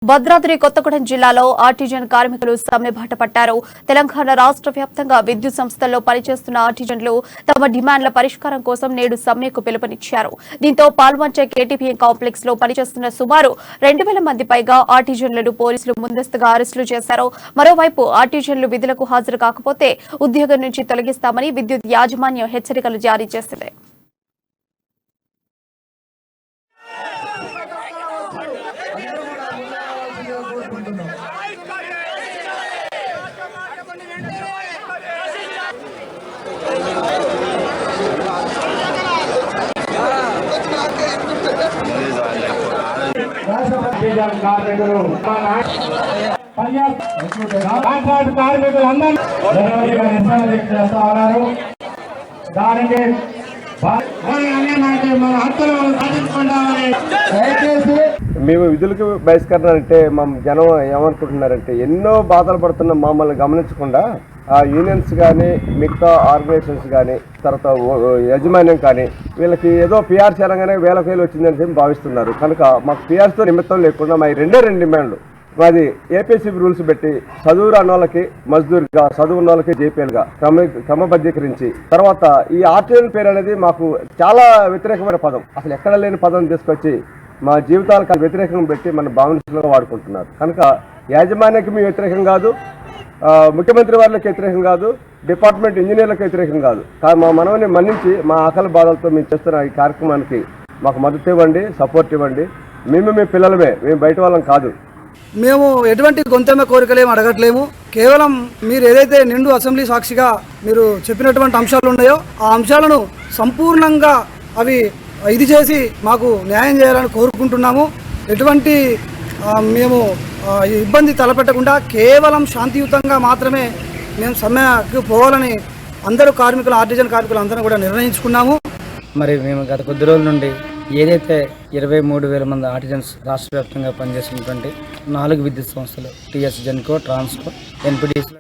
భద్రాద్రి కొత్తగూడెం జిల్లాలో ఆర్టిజన్ కార్మికులు సమ్మె బాట పట్టారు. తెలంగాణ రాష్ట్ర వ్యాప్తంగా విద్యుత్ సంస్థల్లో పనిచేస్తున్న ఆర్టిజన్లు తమ డిమాండ్ల పరిష్కారం కోసం నేడు సమ్మెకు పిలుపునిచ్చారు. దీంతో పాల్వంచ కేటీపీఎం కాంప్లెక్స్ లో పనిచేస్తున్న సుమారు 2000 మంది పైగా ఆర్టిజన్లను పోలీసులు ముందస్తుగా అరెస్టులు చేశారు. మరోవైపు ఆర్టిజన్లు విధులకు హాజరు కాకపోతే ఉద్యోగం నుంచి తొలగిస్తామని విద్యుత్ యాజమాన్యం హెచ్చరికలు జారీ చేసింది. మేము విధులకు బహిష్కరణ అంటే మా జనం ఏమనుకుంటున్నారంటే ఎన్నో బాధలు పడుతున్న మమ్మల్ని గమనించకుండా ఆ యూనియన్స్ కానీ మిగతా ఆర్గనైజేషన్స్ కానీ తర్వాత యాజమాన్యం కానీ వీళ్ళకి ఏదో పిఆర్ చేరంగానే వేలకు వేలు వచ్చిందని చెప్పి భావిస్తున్నారు. కనుక మాకు పిఆర్స్తో నిమిత్తం లేకుండా మా రెండే డిమాండ్లు. మాది ఏపీసీ రూల్స్ పెట్టి చదువు రాని వాళ్ళకి మజ్దూర్గా, చదువు ఉన్న వాళ్ళకి జేపీఎల్గా క్రమబద్ధీకరించి తర్వాత ఈ ఆర్టిజన్ పేరు అనేది మాకు చాలా వ్యతిరేకమైన పదం, అసలు ఎక్కడ లేని పదం తీసుకొచ్చి మా జీవితాలకు వ్యతిరేకంగా పెట్టి మన భావనగా వాడుకుంటున్నారు. కనుక యాజమాన్యానికి మేము వ్యతిరేకం కాదు, ముఖ్యమంత్రి వారికి వ్యతిరేకం కాదు, డిపార్ట్మెంట్ ఇంజనీర్లకు వ్యతిరేకం కాదు. మా మనవని మన్నించి మా ఆకలి బాధలతో మేము చేస్తున్న ఈ కార్యక్రమానికి మాకు మద్దతు ఇవ్వండి, సపోర్ట్ ఇవ్వండి. మేము మీ పిల్లలమే, మేము బయట వాళ్ళం కాదు. మేము ఎటువంటి గొంతెమ్మ కోరికలేము అడగట్లేము. కేవలం మీరు ఏదైతే నిండు అసెంబ్లీ సాక్షిగా మీరు చెప్పినటువంటి అంశాలు ఉన్నాయో ఆ అంశాలను సంపూర్ణంగా అవి ఇది చేసి మాకు న్యాయం చేయాలని కోరుకుంటున్నాము. ఎటువంటి మేము ఇబ్బంది తలపెట్టకుండా కేవలం శాంతియుతంగా మాత్రమే మేము సమ్మెకు పోవాలని అందరూ కార్మికులు, ఆర్టిజన్ కార్మికులు అందరం కూడా నిర్ణయించుకున్నాము. మరి మేము గత కొద్ది రోజుల నుండి ఏదైతే 23,000 మంది ఆర్టిజన్స్ రాష్ట్ర వ్యాప్తంగా పనిచేస్తున్నటువంటి 4 విద్యుత్ సంస్థలు టీఎస్ జెన్కో, ట్రాన్స్కో, ఎన్పిడిసి